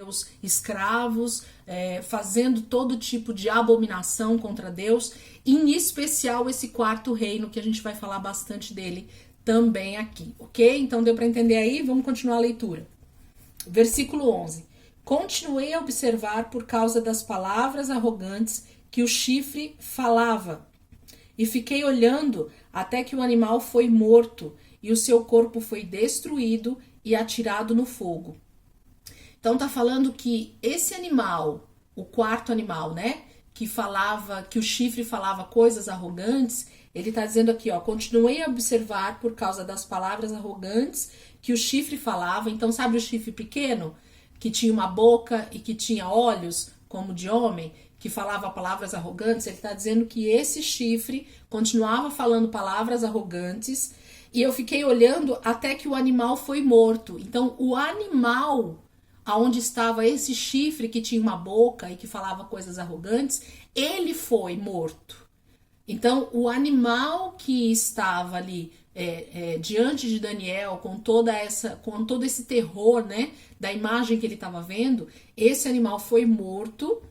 Deus, escravos, fazendo todo tipo de abominação contra Deus, em especial esse quarto reino, que a gente vai falar bastante dele também aqui, ok? Então deu para entender aí? Vamos continuar a leitura. Versículo 11. Continuei a observar por causa das palavras arrogantes que o chifre falava, e fiquei olhando até que o animal foi morto e o seu corpo foi destruído e atirado no fogo. Então tá falando que esse animal, o quarto animal, né, que o chifre falava coisas arrogantes, ele tá dizendo aqui, ó, continuei a observar por causa das palavras arrogantes que o chifre falava. Então sabe o chifre pequeno, que tinha uma boca e que tinha olhos como de homem, que falava palavras arrogantes? Ele tá dizendo que esse chifre continuava falando palavras arrogantes, e eu fiquei olhando até que o animal foi morto. Então o animal aonde estava esse chifre que tinha uma boca e que falava coisas arrogantes, ele foi morto. Então o animal que estava ali diante de Daniel, com todo esse terror, né, da imagem que ele estava vendo, esse animal foi morto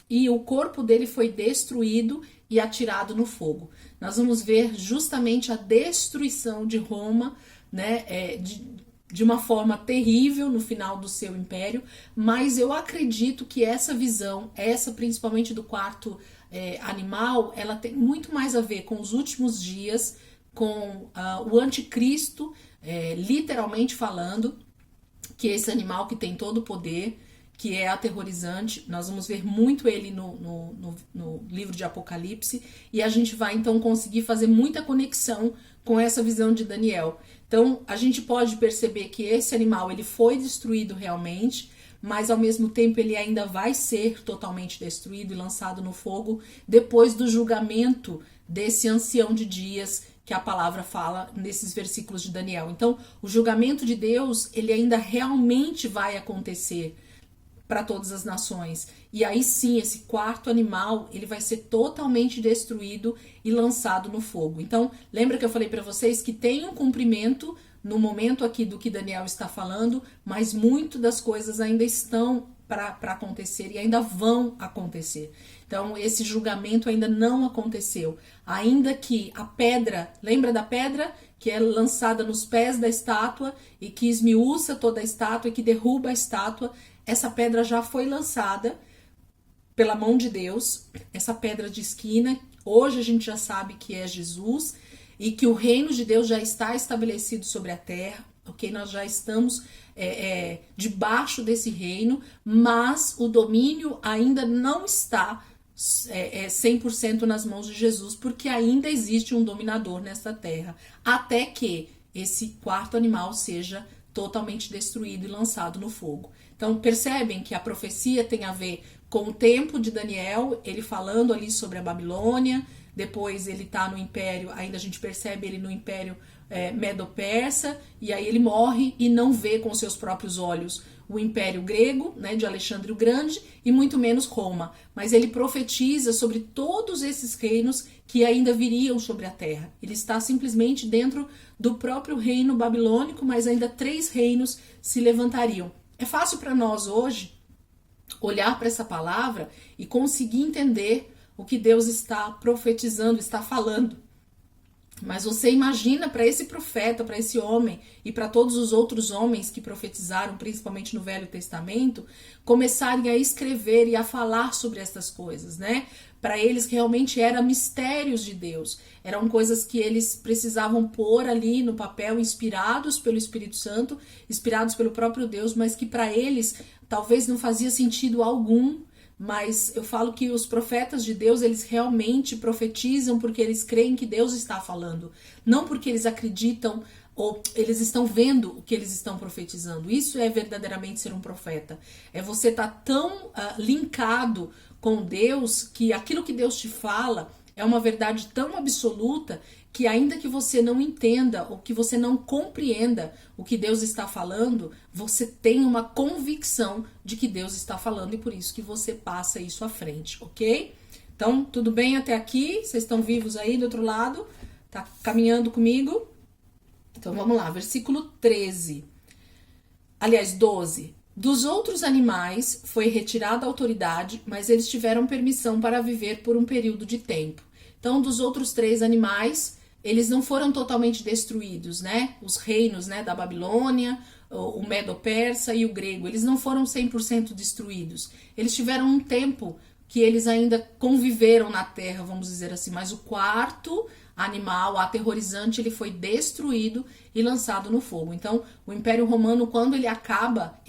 e o corpo dele foi destruído e atirado no fogo. Nós vamos ver justamente a destruição de Roma, né, de uma forma terrível no final do seu império, mas eu acredito que essa visão, principalmente do quarto animal, ela tem muito mais a ver com os últimos dias, com o anticristo, literalmente falando, que esse animal que tem todo o poder, que é aterrorizante. Nós vamos ver muito ele no livro de Apocalipse, e a gente vai então conseguir fazer muita conexão com essa visão de Daniel. Então a gente pode perceber que esse animal ele foi destruído realmente, mas ao mesmo tempo ele ainda vai ser totalmente destruído e lançado no fogo depois do julgamento desse ancião de dias que a palavra fala nesses versículos de Daniel. Então o julgamento de Deus, ele ainda realmente vai acontecer para todas as nações. E aí sim, esse quarto animal, ele vai ser totalmente destruído e lançado no fogo. Então, lembra que eu falei para vocês que tem um cumprimento no momento aqui do que Daniel está falando, mas muito das coisas ainda estão para acontecer e ainda vão acontecer. Então, esse julgamento ainda não aconteceu. Ainda que a pedra, lembra da pedra que é lançada nos pés da estátua e que esmiuça toda a estátua e que derruba a estátua, essa pedra já foi lançada pela mão de Deus, essa pedra de esquina. Hoje a gente já sabe que é Jesus e que o reino de Deus já está estabelecido sobre a terra, ok? Nós já estamos debaixo desse reino, mas o domínio ainda não está 100% nas mãos de Jesus, porque ainda existe um dominador nesta terra, até que esse quarto animal seja totalmente destruído e lançado no fogo. Então percebem que a profecia tem a ver com o tempo de Daniel, ele falando ali sobre a Babilônia, depois ele tá no império, ainda a gente percebe ele no império Medo-Persa, e aí ele morre e não vê com seus próprios olhos o império grego, né, de Alexandre o Grande, e muito menos Roma, mas ele profetiza sobre todos esses reinos que ainda viriam sobre a terra. Ele está simplesmente dentro do próprio reino babilônico, mas ainda 3 reinos se levantariam. É fácil para nós hoje olhar para essa palavra e conseguir entender o que Deus está profetizando, está falando. Mas você imagina para esse profeta, para esse homem e para todos os outros homens que profetizaram, principalmente no Velho Testamento, começarem a escrever e a falar sobre essas coisas, né? Para eles realmente eram mistérios de Deus, eram coisas que eles precisavam pôr ali no papel, inspirados pelo Espírito Santo, inspirados pelo próprio Deus, mas que para eles talvez não fazia sentido algum. Mas eu falo que os profetas de Deus, eles realmente profetizam porque eles creem que Deus está falando, não porque eles acreditam ou eles estão vendo o que eles estão profetizando. Isso é verdadeiramente ser um profeta. É você estar tão linkado com Deus que aquilo que Deus te fala é uma verdade tão absoluta que ainda que você não entenda ou que você não compreenda o que Deus está falando, você tem uma convicção de que Deus está falando e por isso que você passa isso à frente, ok? Então, tudo bem até aqui? Vocês estão vivos aí do outro lado? Tá caminhando comigo? Então, vamos lá, versículo 13. Aliás, 12. Dos outros animais foi retirada a autoridade, mas eles tiveram permissão para viver por um período de tempo. Então, dos outros 3 animais, eles não foram totalmente destruídos, né? Os reinos, né, da Babilônia, o Medo-Persa e o grego, eles não foram 100% destruídos. Eles tiveram um tempo que eles ainda conviveram na Terra, vamos dizer assim, mas o quarto animal aterrorizante, ele foi destruído e lançado no fogo. Então, o Império Romano, quando ele acaba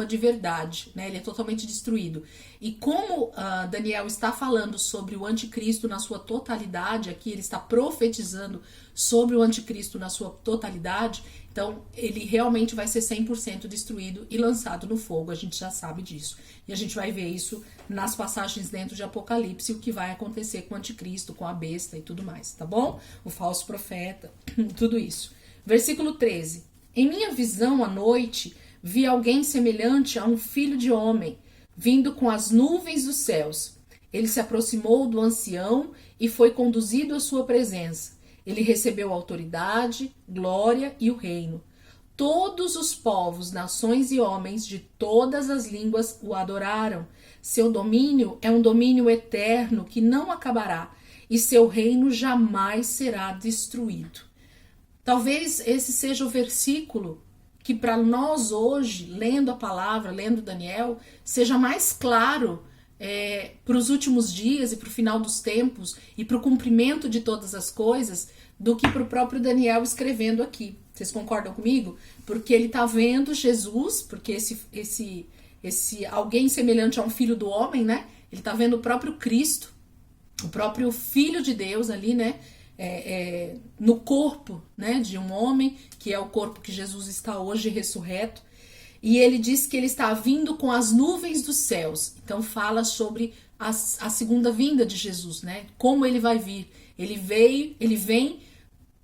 de verdade, né? Ele é totalmente destruído. E como Daniel está falando sobre o anticristo na sua totalidade, aqui ele está profetizando sobre o anticristo na sua totalidade, então ele realmente vai ser 100% destruído e lançado no fogo, a gente já sabe disso. E a gente vai ver isso nas passagens dentro de Apocalipse, o que vai acontecer com o anticristo, com a besta e tudo mais, tá bom? O falso profeta, tudo isso. Versículo 13. Em minha visão à noite, vi alguém semelhante a um filho de homem, vindo com as nuvens dos céus. Ele se aproximou do ancião e foi conduzido à sua presença. Ele recebeu autoridade, glória e o reino. Todos os povos, nações e homens de todas as línguas o adoraram. Seu domínio é um domínio eterno que não acabará, e seu reino jamais será destruído. Talvez esse seja o versículo que para nós hoje, lendo a palavra, lendo Daniel, seja mais claro para os últimos dias e para o final dos tempos e para o cumprimento de todas as coisas do que para o próprio Daniel escrevendo aqui. Vocês concordam comigo? Porque ele está vendo Jesus, porque esse alguém semelhante a um filho do homem, né? Ele está vendo o próprio Cristo, o próprio Filho de Deus ali, né? No corpo, né, de um homem, que é o corpo que Jesus está hoje ressurreto. E ele diz que ele está vindo com as nuvens dos céus. Então fala sobre a segunda vinda de Jesus, né? Como ele vai vir. Ele vem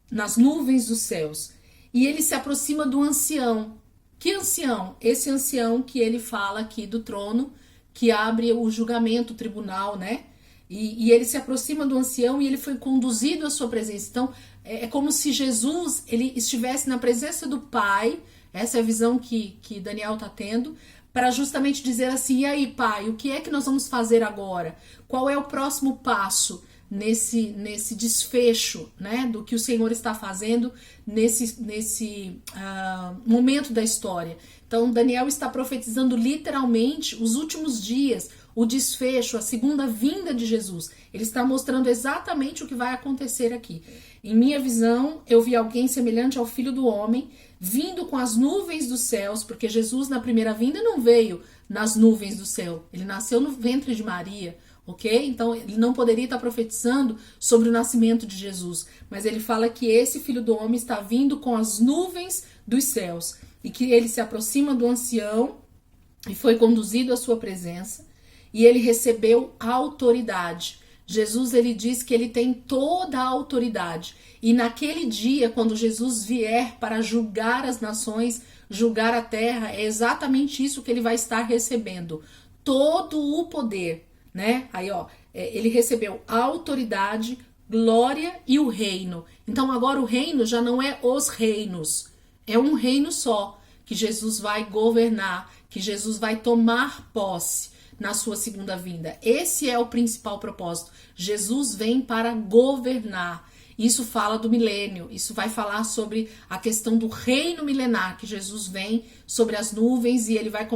nas nuvens dos céus. E ele se aproxima do ancião. Que ancião? Esse ancião que ele fala aqui do trono, que abre o julgamento, o tribunal, né? E ele se aproxima do ancião e ele foi conduzido à sua presença. Então, é como se Jesus ele estivesse na presença do Pai. Essa é a visão que Daniel está tendo, para justamente dizer assim, e aí, Pai, o que é que nós vamos fazer agora? Qual é o próximo passo nesse desfecho, né, do que o Senhor está fazendo nesse momento da história? Então, Daniel está profetizando literalmente os últimos dias, o desfecho, a segunda vinda de Jesus. Ele está mostrando exatamente o que vai acontecer aqui. Em minha visão, eu vi alguém semelhante ao Filho do Homem, vindo com as nuvens dos céus, porque Jesus na primeira vinda não veio nas nuvens do céu, ele nasceu no ventre de Maria, ok? Então ele não poderia estar profetizando sobre o nascimento de Jesus, mas ele fala que esse Filho do Homem está vindo com as nuvens dos céus, e que ele se aproxima do ancião e foi conduzido à sua presença, e ele recebeu autoridade. Jesus, ele diz que ele tem toda a autoridade. E naquele dia, quando Jesus vier para julgar as nações, julgar a terra, é exatamente isso que ele vai estar recebendo. Todo o poder, né? Aí, ó, ele recebeu a autoridade, glória e o reino. Então, agora o reino já não é os reinos. É um reino só, que Jesus vai governar, que Jesus vai tomar posse na sua segunda vinda. Esse é o principal propósito. Jesus vem para governar. Isso fala do milênio, isso vai falar sobre a questão do reino milenar, que Jesus vem sobre as nuvens e ele vai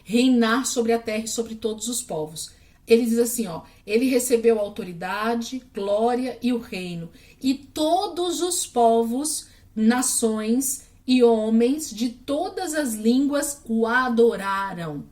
reinar sobre a terra e sobre todos os povos. Ele diz assim, ó, ele recebeu autoridade, glória e o reino, e todos os povos, nações e homens de todas as línguas o adoraram.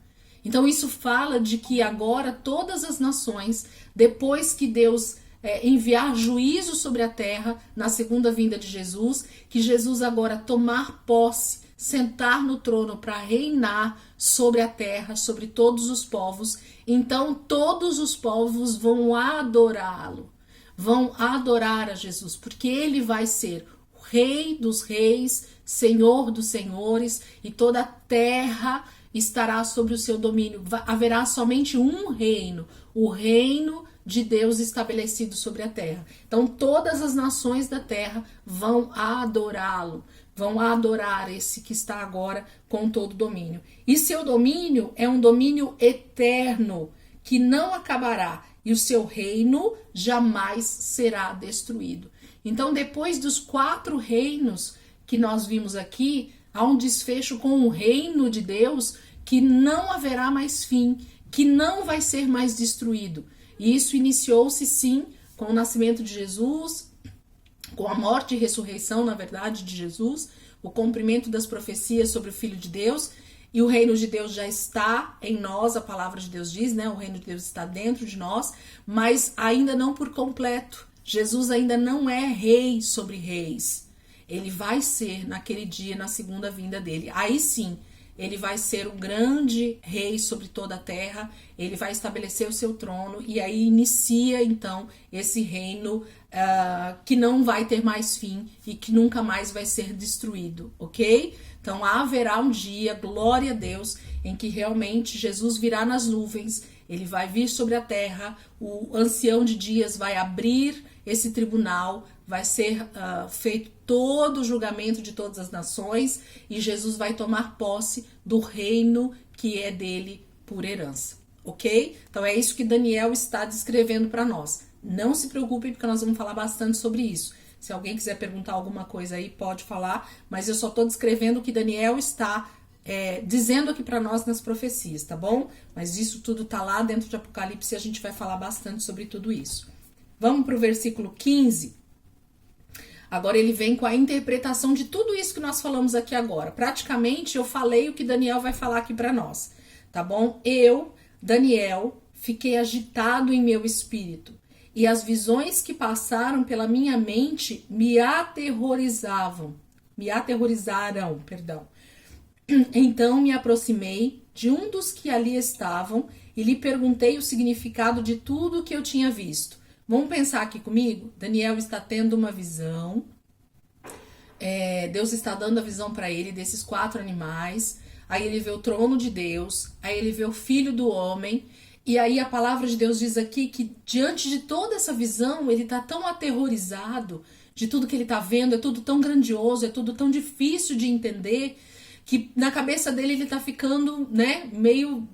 Então isso fala de que agora todas as nações, depois que Deus enviar juízo sobre a terra na segunda vinda de Jesus, que Jesus agora tomar posse, sentar no trono para reinar sobre a terra, sobre todos os povos, então todos os povos vão adorá-lo, vão adorar a Jesus, porque ele vai ser o Rei dos reis, Senhor dos senhores, e toda a terra estará sobre o seu domínio. Haverá somente um reino, o reino de Deus estabelecido sobre a terra. Então todas as nações da terra vão adorá-lo. vão adorar esse que está agora com todo domínio. E seu domínio é um domínio eterno, que não acabará, e o seu reino jamais será destruído. Então, depois dos 4 reinos que nós vimos aqui, há um desfecho com o reino de Deus que não haverá mais fim, que não vai ser mais destruído. E isso iniciou-se, sim, com o nascimento de Jesus, com a morte e ressurreição, na verdade, de Jesus, o cumprimento das profecias sobre o Filho de Deus, e o reino de Deus já está em nós, a palavra de Deus diz, né? O reino de Deus está dentro de nós, mas ainda não por completo. Jesus ainda não é rei sobre reis. Ele vai ser naquele dia, na segunda vinda dele. Aí sim, ele vai ser um grande rei sobre toda a terra, ele vai estabelecer o seu trono, e aí inicia então esse reino que não vai ter mais fim e que nunca mais vai ser destruído, ok? Então haverá um dia, glória a Deus, em que realmente Jesus virá nas nuvens, ele vai vir sobre a terra, o ancião de dias vai abrir esse tribunal, vai ser feito todo o julgamento de todas as nações e Jesus vai tomar posse do reino que é dele por herança, ok? Então é isso que Daniel está descrevendo para nós. Não se preocupem, porque nós vamos falar bastante sobre isso. Se alguém quiser perguntar alguma coisa aí, pode falar, mas eu só estou descrevendo o que Daniel está dizendo aqui para nós nas profecias, tá bom? Mas isso tudo tá lá dentro de Apocalipse e a gente vai falar bastante sobre tudo isso. Vamos para o versículo 15. Agora ele vem com a interpretação de tudo isso que nós falamos aqui agora. Praticamente eu falei o que Daniel vai falar aqui para nós, tá bom? Eu, Daniel, fiquei agitado em meu espírito e as visões que passaram pela minha mente me aterrorizaram, perdão. Então me aproximei de um dos que ali estavam e lhe perguntei o significado de tudo o que eu tinha visto. Vamos pensar aqui comigo? Daniel está tendo uma visão. Deus está dando a visão para ele desses 4 animais. Aí ele vê o trono de Deus. Aí ele vê o Filho do Homem. E aí a palavra de Deus diz aqui que diante de toda essa visão, ele está tão aterrorizado de tudo que ele está vendo. É tudo tão grandioso, é tudo tão difícil de entender, que na cabeça dele ele está ficando, né, meio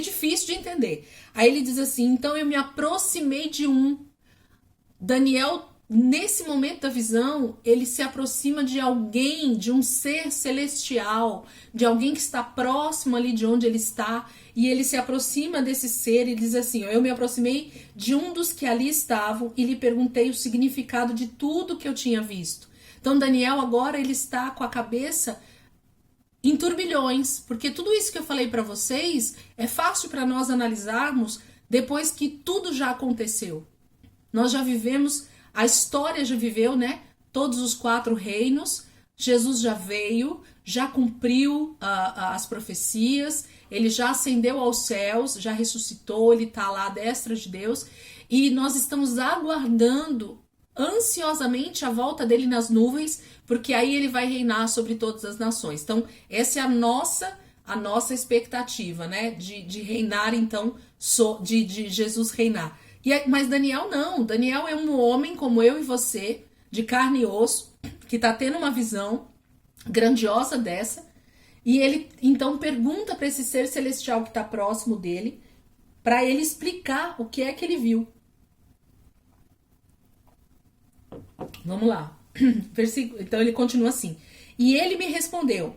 difícil de entender. Aí ele diz assim, então eu me aproximei de um. Daniel, nesse momento da visão, ele se aproxima de alguém, de um ser celestial, de alguém que está próximo ali de onde ele está, e ele se aproxima desse ser e diz assim, eu me aproximei de um dos que ali estavam e lhe perguntei o significado de tudo que eu tinha visto. Então Daniel agora ele está com a cabeça em turbilhões, porque tudo isso que eu falei para vocês é fácil para nós analisarmos depois que tudo já aconteceu. Nós já vivemos, a história já viveu, né? Todos os 4 reinos, Jesus já veio, já cumpriu as profecias, ele já ascendeu aos céus, já ressuscitou, ele está lá à destra de Deus, e nós estamos aguardando ansiosamente a volta dele nas nuvens, porque aí ele vai reinar sobre todas as nações. Então, essa é a nossa expectativa, né? De reinar, então, de Jesus reinar. Mas Daniel não. Daniel é um homem como eu e você, de carne e osso, que está tendo uma visão grandiosa dessa, e ele então pergunta para esse ser celestial que está próximo dele, para ele explicar o que é que ele viu. Vamos lá. Então ele continua assim. E ele me respondeu,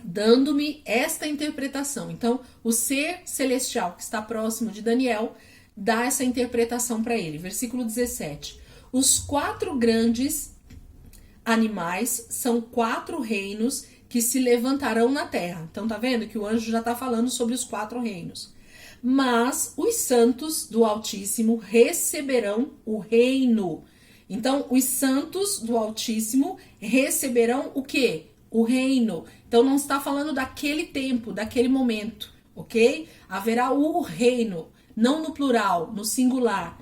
dando-me esta interpretação. Então, o ser celestial que está próximo de Daniel dá essa interpretação para ele. Versículo 17. Os 4 grandes animais são 4 reinos que se levantarão na terra. Então, tá vendo que o anjo já está falando sobre os 4 reinos. Mas os santos do Altíssimo receberão o reino. Então, os santos do Altíssimo receberão o quê? O reino. Então, não está falando daquele tempo, daquele momento, ok? Haverá o reino, não no plural, no singular.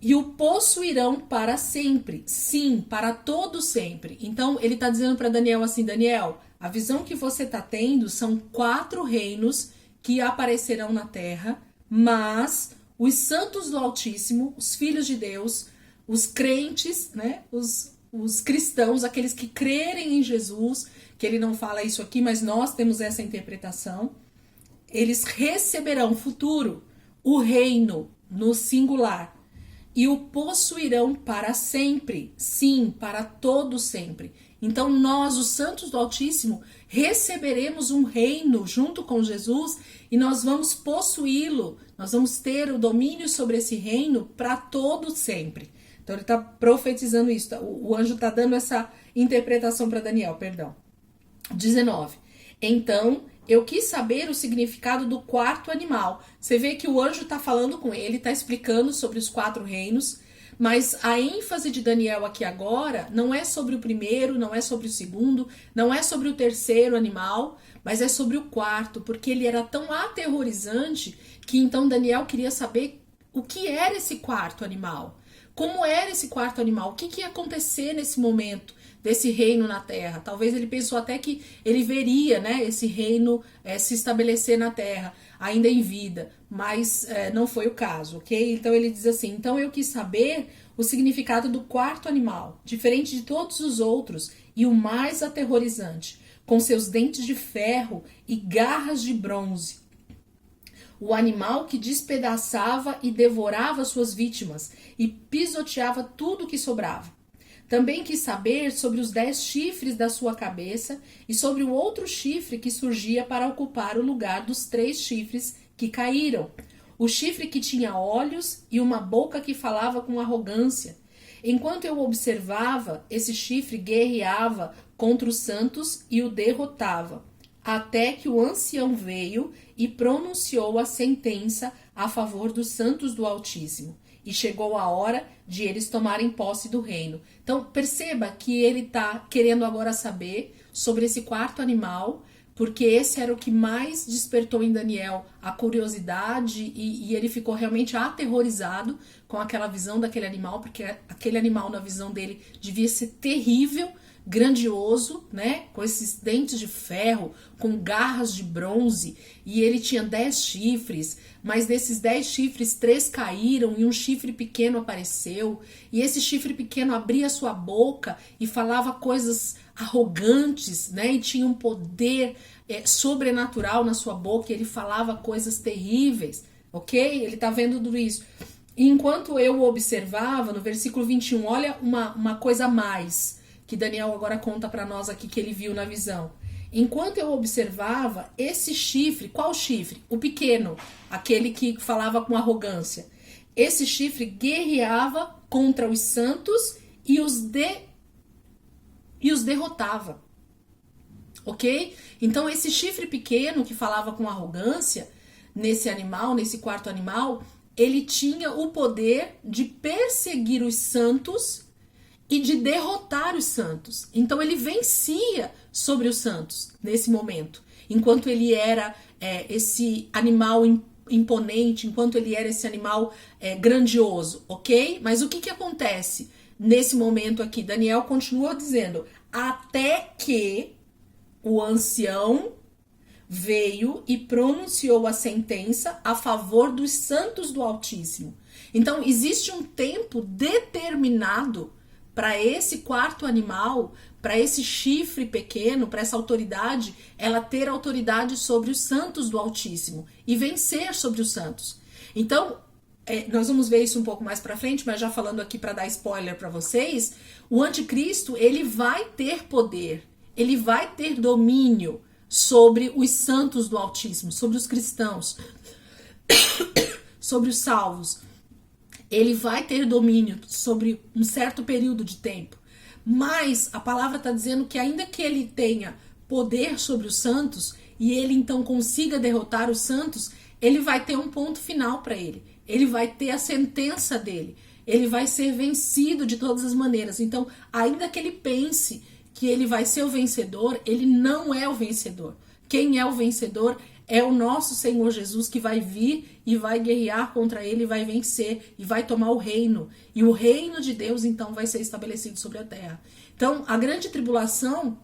E o possuirão para sempre. Sim, para todo sempre. Então, ele está dizendo para Daniel assim, Daniel, a visão que você está tendo são 4 reinos que aparecerão na terra, mas os santos do Altíssimo, os filhos de Deus, os crentes, né, os os cristãos, aqueles que crerem em Jesus, que ele não fala isso aqui, mas nós temos essa interpretação, eles receberão futuro o reino no singular e o possuirão para sempre, sim, para todo sempre. Então nós, os santos do Altíssimo, receberemos um reino junto com Jesus e nós vamos possuí-lo, nós vamos ter o domínio sobre esse reino para todo sempre. Então ele está profetizando isso, o anjo está dando essa interpretação para Daniel, perdão. 19. Então eu quis saber o significado do quarto animal. Você vê que o anjo está falando com ele, está explicando sobre os 4 reinos, mas a ênfase de Daniel aqui agora não é sobre o primeiro, não é sobre o segundo, não é sobre o terceiro animal, mas é sobre o quarto, porque ele era tão aterrorizante que então Daniel queria saber o que era esse quarto animal. Como era esse quarto animal? O que ia acontecer nesse momento desse reino na terra? Talvez ele pensou até que ele veria, né, esse reino se estabelecer na terra, ainda em vida, mas não foi o caso, ok? Então ele diz assim, então eu quis saber o significado do quarto animal, diferente de todos os outros e o mais aterrorizante, com seus dentes de ferro e garras de bronze. O animal que despedaçava e devorava suas vítimas e pisoteava tudo que sobrava. Também quis saber sobre os 10 chifres da sua cabeça e sobre o outro chifre que surgia para ocupar o lugar dos 3 chifres que caíram. O chifre que tinha olhos e uma boca que falava com arrogância. Enquanto eu observava, esse chifre guerreava contra os santos e o derrotava, até que o ancião veio e pronunciou a sentença a favor dos santos do Altíssimo. E chegou a hora de eles tomarem posse do reino. Então, perceba que ele está querendo agora saber sobre esse quarto animal, porque esse era o que mais despertou em Daniel a curiosidade e ele ficou realmente aterrorizado com aquela visão daquele animal, porque aquele animal, na visão dele, devia ser terrível, grandioso, né, com esses dentes de ferro, com garras de bronze, e ele tinha 10 chifres, mas desses 10 chifres, 3 caíram e um chifre pequeno apareceu, e esse chifre pequeno abria sua boca e falava coisas arrogantes, né, e tinha um poder sobrenatural na sua boca, e ele falava coisas terríveis, ok? Ele tá vendo tudo isso. E enquanto eu observava, no versículo 21, olha uma coisa a mais, que Daniel agora conta para nós aqui que ele viu na visão. Enquanto eu observava, esse chifre, qual chifre? O pequeno, aquele que falava com arrogância. Esse chifre guerreava contra os santos e os derrotava. Ok? Então esse chifre pequeno que falava com arrogância, nesse animal, nesse quarto animal, ele tinha o poder de perseguir os santos e de derrotar os santos. Então ele vencia sobre os santos nesse momento, enquanto ele era esse animal imponente, enquanto ele era esse animal grandioso, ok? Mas o que acontece nesse momento aqui? Daniel continua dizendo, até que o ancião veio e pronunciou a sentença a favor dos santos do Altíssimo. Então existe um tempo determinado para esse quarto animal, para esse chifre pequeno, para essa autoridade, ela ter autoridade sobre os santos do Altíssimo e vencer sobre os santos. Então, nós vamos ver isso um pouco mais para frente, mas já falando aqui para dar spoiler para vocês, o anticristo, ele vai ter poder, ele vai ter domínio sobre os santos do Altíssimo, sobre os cristãos, sobre os salvos. Ele vai ter domínio sobre um certo período de tempo. Mas a palavra está dizendo que ainda que ele tenha poder sobre os santos e ele então consiga derrotar os santos, ele vai ter um ponto final para ele. Ele vai ter a sentença dele. Ele vai ser vencido de todas as maneiras. Então, ainda que ele pense que ele vai ser o vencedor, ele não é o vencedor. Quem é o vencedor é o nosso Senhor Jesus, que vai vir e vai guerrear contra ele, vai vencer e vai tomar o reino. E o reino de Deus, então, vai ser estabelecido sobre a terra. Então, a grande tribulação,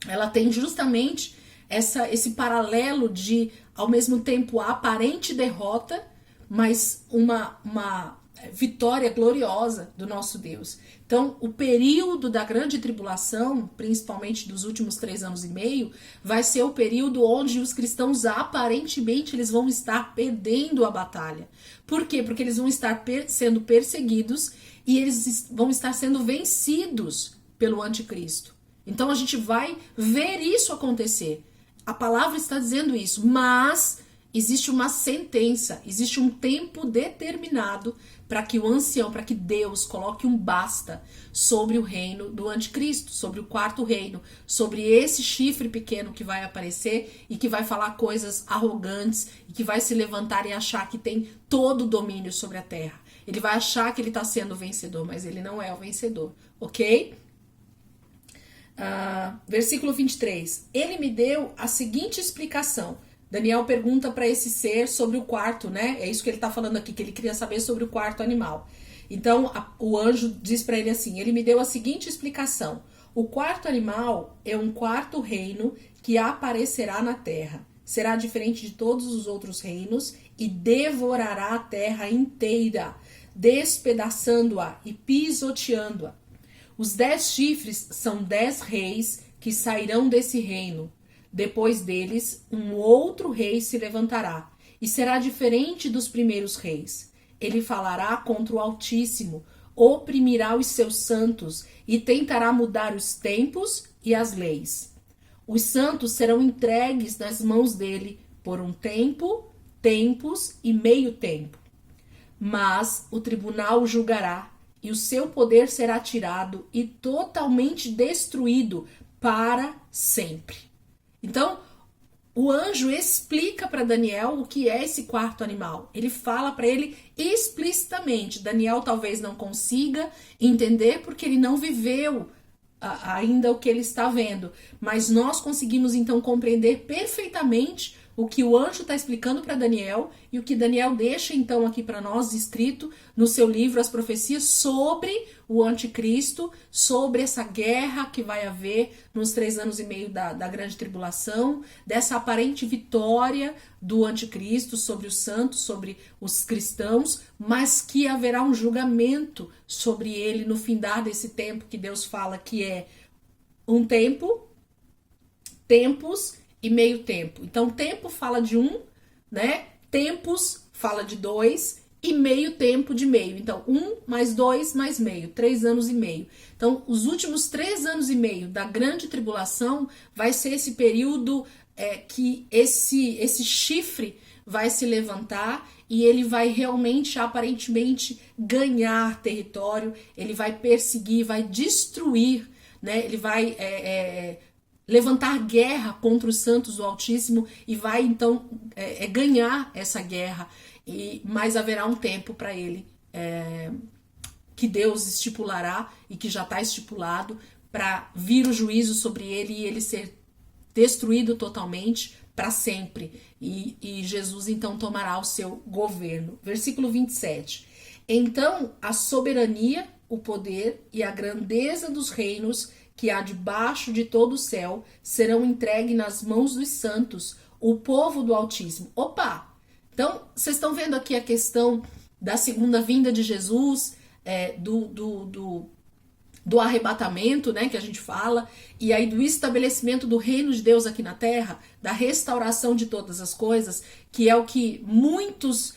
ela tem justamente esse paralelo de, ao mesmo tempo, a aparente derrota, mas vitória gloriosa do nosso Deus. Então, o período da grande tribulação, principalmente dos últimos 3 anos e meio, vai ser o período onde os cristãos, aparentemente, eles vão estar perdendo a batalha. Por quê? Porque eles vão estar sendo perseguidos e eles vão estar sendo vencidos pelo anticristo. Então, a gente vai ver isso acontecer. A palavra está dizendo isso, mas existe uma sentença, existe um tempo determinado para que o ancião, para que Deus coloque um basta sobre o reino do anticristo, sobre o 4º reino, sobre esse chifre pequeno que vai aparecer e que vai falar coisas arrogantes e que vai se levantar e achar que tem todo o domínio sobre a terra. Ele vai achar que ele está sendo o vencedor, mas ele não é o vencedor, ok? Versículo 23. Ele me deu a seguinte explicação. Daniel pergunta para esse ser sobre o 4º, né? É isso que ele está falando aqui, que ele queria saber sobre o 4º animal. Então, o anjo diz para ele assim, ele me deu a seguinte explicação. O 4º animal é um 4º reino que aparecerá na terra. Será diferente de todos os outros reinos e devorará a terra inteira, despedaçando-a e pisoteando-a. Os 10 chifres são 10 reis que sairão desse reino. Depois deles, um outro rei se levantará, e será diferente dos primeiros reis. Ele falará contra o Altíssimo, oprimirá os seus santos e tentará mudar os tempos e as leis. Os santos serão entregues nas mãos dele por um tempo, tempos e meio tempo. Mas o tribunal o julgará, e o seu poder será tirado e totalmente destruído para sempre. Então, o anjo explica para Daniel o que é esse 4º animal. Ele fala para ele explicitamente. Daniel talvez não consiga entender porque ele não viveu ainda o que ele está vendo. Mas nós conseguimos então compreender perfeitamente o que o anjo está explicando para Daniel e o que Daniel deixa então aqui para nós escrito no seu livro As Profecias sobre o anticristo, sobre essa guerra que vai haver nos 3 anos e meio da grande tribulação, dessa aparente vitória do anticristo sobre os santos, sobre os cristãos, mas que haverá um julgamento sobre ele no findar desse tempo que Deus fala que é um tempo, tempos e meio tempo. Então, tempo fala de 1, né? Tempos fala de 2 e meio tempo de meio. Então, 1 mais 2 mais meio, 3 anos e meio. Então, os últimos 3 anos e meio da grande tribulação vai ser esse período que esse chifre vai se levantar e ele vai realmente, aparentemente, ganhar território, ele vai perseguir, vai destruir, né? Ele vai levantar guerra contra os santos do Altíssimo e vai então ganhar essa guerra, mas haverá um tempo para ele que Deus estipulará e que já está estipulado para vir o juízo sobre ele e ele ser destruído totalmente para sempre e Jesus então tomará o seu governo. Versículo 27. Então a soberania, o poder e a grandeza dos reinos que há debaixo de todo o céu serão entregues nas mãos dos santos, o povo do Altíssimo. Opa! Então, vocês estão vendo aqui a questão da segunda vinda de Jesus, do arrebatamento, né, que a gente fala, e aí do estabelecimento do reino de Deus aqui na terra, da restauração de todas as coisas, que é o que muitos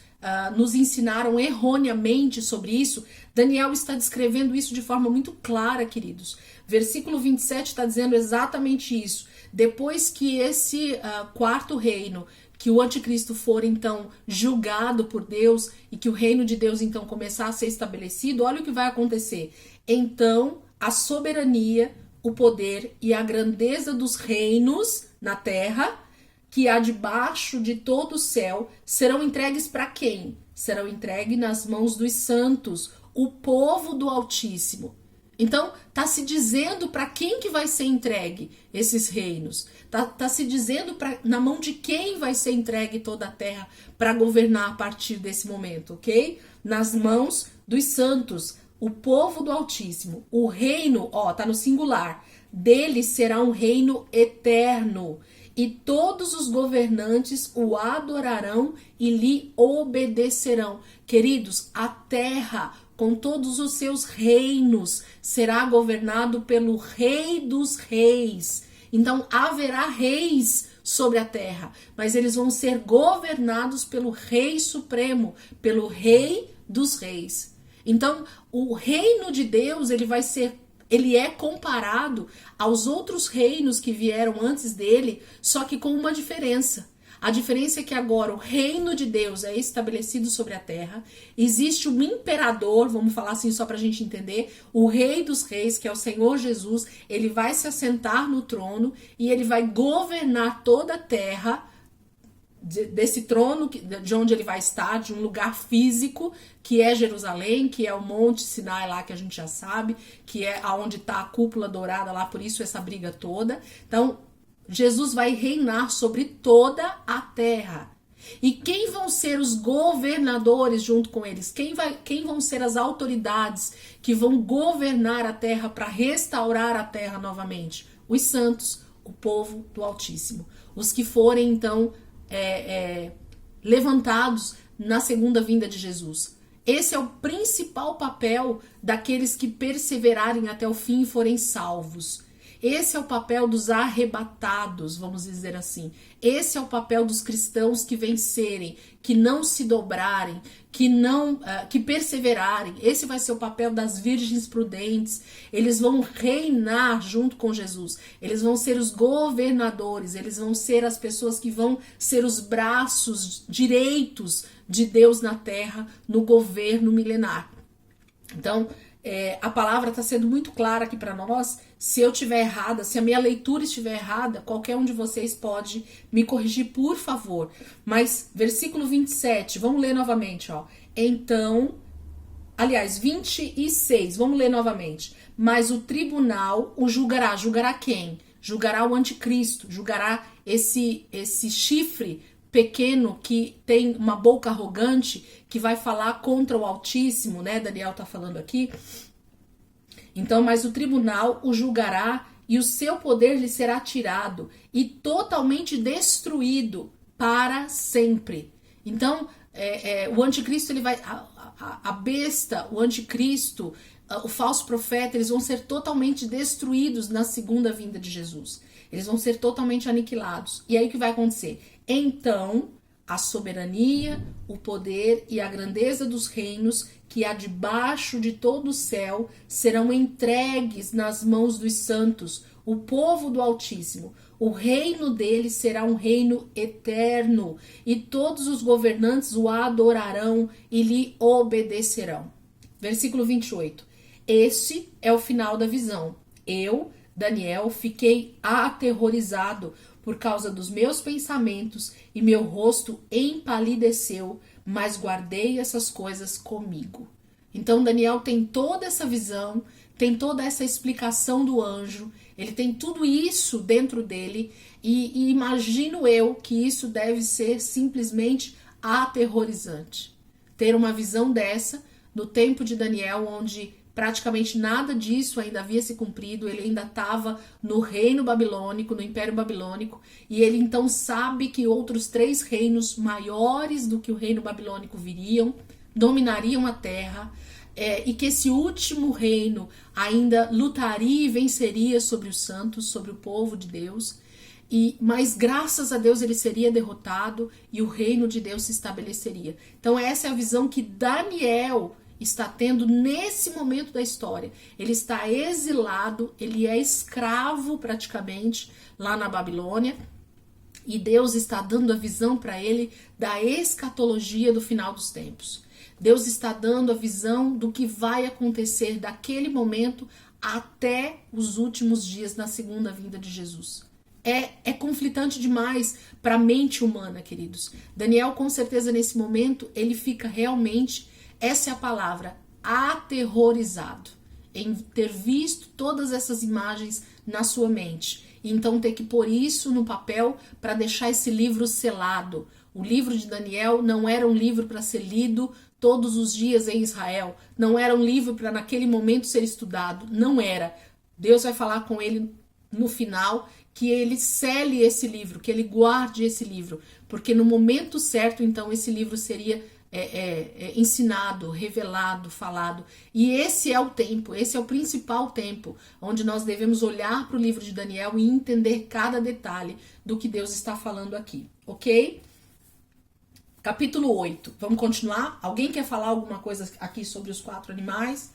nos ensinaram erroneamente sobre isso. Daniel está descrevendo isso de forma muito clara, queridos. Versículo 27 está dizendo exatamente isso. Depois que esse 4º reino, que o anticristo for então julgado por Deus e que o reino de Deus então começar a ser estabelecido, olha o que vai acontecer. Então a soberania, o poder e a grandeza dos reinos na terra que há debaixo de todo o céu serão entregues para quem? Serão entregues nas mãos dos santos, o povo do Altíssimo. Então, tá se dizendo para quem que vai ser entregue esses reinos. Tá se dizendo na mão de quem vai ser entregue toda a terra para governar a partir desse momento, ok? Nas mãos dos santos, o povo do Altíssimo. O reino, tá no singular, dele será um reino eterno e todos os governantes o adorarão e lhe obedecerão. Queridos, a terra, com todos os seus reinos, será governado pelo Rei dos Reis. Então haverá reis sobre a terra, mas eles vão ser governados pelo Rei Supremo, pelo Rei dos Reis. Então, o reino de Deus, ele é comparado aos outros reinos que vieram antes dele, só que com uma diferença. A diferença é que agora o reino de Deus é estabelecido sobre a terra, existe um imperador, vamos falar assim só para a gente entender, o Rei dos Reis, que é o Senhor Jesus, ele vai se assentar no trono e ele vai governar toda a terra, desse trono, de onde ele vai estar, de um lugar físico, que é Jerusalém, que é o Monte Sinai lá, que a gente já sabe, que é onde está a cúpula dourada lá, por isso essa briga toda. Então, Jesus vai reinar sobre toda a terra. E quem vão ser os governadores junto com eles? Quem vão ser as autoridades que vão governar a terra para restaurar a terra novamente? Os santos, o povo do Altíssimo. Os que forem, então, levantados na segunda vinda de Jesus. Esse é o principal papel daqueles que perseverarem até o fim e forem salvos. Esse é o papel dos arrebatados, vamos dizer assim. Esse é o papel dos cristãos que vencerem, que não se dobrarem, que perseverarem. Esse vai ser o papel das virgens prudentes. Eles vão reinar junto com Jesus. Eles vão ser os governadores, eles vão ser as pessoas que vão ser os braços direitos de Deus na terra, no governo milenar. Então, a palavra está sendo muito clara aqui para nós. Se eu estiver errada, se a minha leitura estiver errada, qualquer um de vocês pode me corrigir, por favor. Mas, versículo 27, vamos ler novamente, ó. Então, aliás, 26, vamos ler novamente. Mas o tribunal o julgará. Julgará quem? Julgará o anticristo, julgará esse chifre pequeno que tem uma boca arrogante, que vai falar contra o Altíssimo, né? Daniel tá falando aqui. Então, mas o tribunal o julgará e o seu poder lhe será tirado e totalmente destruído para sempre. Então, o anticristo, ele vai, a besta, o anticristo, o falso profeta, eles vão ser totalmente destruídos na segunda vinda de Jesus. Eles vão ser totalmente aniquilados. E aí o que vai acontecer? Então, a soberania, o poder e a grandeza dos reinos que há debaixo de todo o céu serão entregues nas mãos dos santos, o povo do Altíssimo. O reino dele será um reino eterno, e todos os governantes o adorarão e lhe obedecerão. Versículo 28. Este é o final da visão. Eu, Daniel, fiquei aterrorizado por causa dos meus pensamentos e meu rosto empalideceu, mas guardei essas coisas comigo. Então Daniel tem toda essa visão, tem toda essa explicação do anjo, ele tem tudo isso dentro dele e imagino eu que isso deve ser simplesmente aterrorizante. Ter uma visão dessa no tempo de Daniel, onde praticamente nada disso ainda havia se cumprido, ele ainda estava no reino babilônico, no império babilônico, e ele então sabe que outros 3 reinos maiores do que o reino babilônico viriam, dominariam a terra, e que esse último reino ainda lutaria e venceria sobre os santos, sobre o povo de Deus, mas graças a Deus ele seria derrotado e o reino de Deus se estabeleceria. Então essa é a visão que Daniel está tendo nesse momento da história. Ele está exilado, ele é escravo praticamente lá na Babilônia, e Deus está dando a visão para ele da escatologia do final dos tempos. Deus está dando a visão do que vai acontecer daquele momento até os últimos dias na segunda vinda de Jesus. É conflitante demais para a mente humana, queridos. Daniel, com certeza, nesse momento, ele fica realmente, essa é a palavra, aterrorizado, em ter visto todas essas imagens na sua mente. E então ter que pôr isso no papel para deixar esse livro selado. O livro de Daniel não era um livro para ser lido todos os dias em Israel. Não era um livro para naquele momento ser estudado. Não era. Deus vai falar com ele no final que ele cele esse livro, que ele guarde esse livro, porque no momento certo, então, esse livro seria ensinado, revelado, falado. E esse é o tempo, esse é o principal tempo, onde nós devemos olhar para o livro de Daniel e entender cada detalhe do que Deus está falando aqui, ok? Capítulo 8, vamos continuar? Alguém quer falar alguma coisa aqui sobre os 4 animais?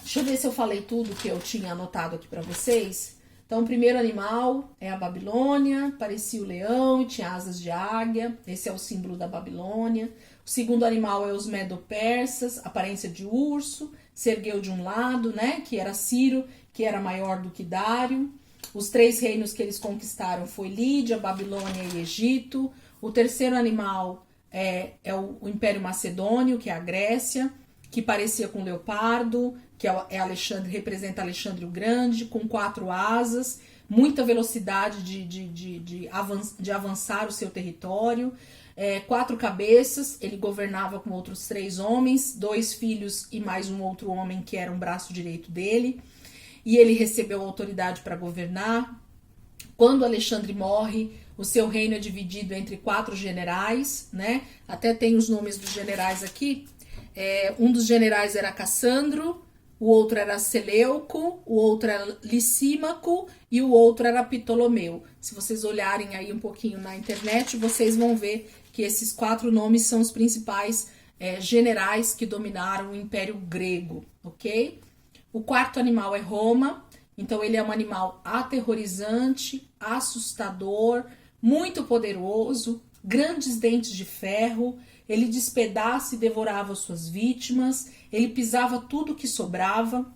Deixa eu ver se eu falei tudo que eu tinha anotado aqui para vocês. Então, o primeiro animal é a Babilônia, parecia o leão e tinha asas de águia, esse é o símbolo da Babilônia. O segundo animal é os medo-persas, aparência de urso, se ergueu de um lado, né, que era Ciro, que era maior do que Dário. Os 3 reinos que eles conquistaram foi Lídia, Babilônia e Egito. O terceiro animal é o Império Macedônio, que é a Grécia, que parecia com leopardo, que é Alexandre, representa Alexandre o Grande, com 4 asas, muita velocidade de avançar o seu território, 4 cabeças, ele governava com outros 3 homens, 2 filhos e mais um outro homem que era um braço direito dele, e ele recebeu autoridade para governar. Quando Alexandre morre, o seu reino é dividido entre 4 generais, né? Até tem os nomes dos generais aqui. Um dos generais era Cassandro, o outro era Seleuco, o outro era Licímaco e o outro era Ptolomeu. Se vocês olharem aí um pouquinho na internet, vocês vão ver que esses 4 nomes são os principais generais que dominaram o Império Grego, ok? O quarto animal é Roma, então ele é um animal aterrorizante, assustador, muito poderoso, grandes dentes de ferro. Ele despedaça e devorava suas vítimas, ele pisava tudo que sobrava,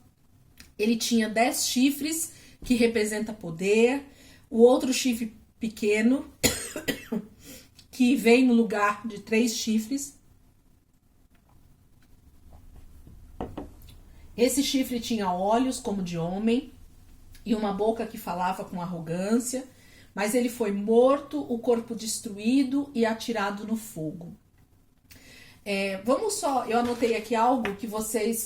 ele tinha 10 chifres, que representa poder, o outro chifre pequeno, que vem no lugar de 3 chifres. Esse chifre tinha olhos como de homem e uma boca que falava com arrogância, mas ele foi morto, o corpo destruído e atirado no fogo. Eu anotei aqui algo que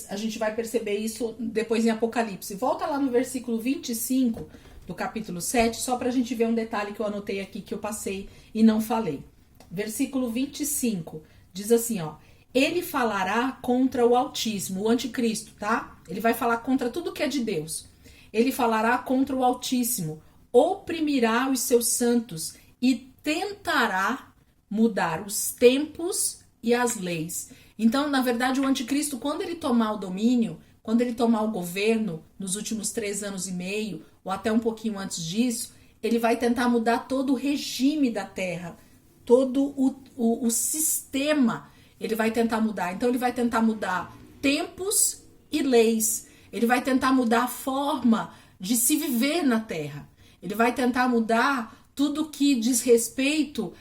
a gente vai perceber isso depois em Apocalipse. Volta lá no versículo 25 do capítulo 7, só pra gente ver um detalhe que eu anotei aqui, que eu passei e não falei. Versículo 25, diz assim, ó: ele falará contra o Altíssimo, o anticristo, tá? Ele vai falar contra tudo que é de Deus. Ele falará contra o Altíssimo, oprimirá os seus santos e tentará mudar os tempos e as leis. Então, na verdade, o anticristo, quando ele tomar o domínio, quando ele tomar o governo, nos últimos 3 anos e meio, ou até um pouquinho antes disso, ele vai tentar mudar todo o regime da terra, todo o sistema, ele vai tentar mudar. Então, ele vai tentar mudar tempos e leis. Ele vai tentar mudar a forma de se viver na terra. Ele vai tentar mudar tudo que diz respeito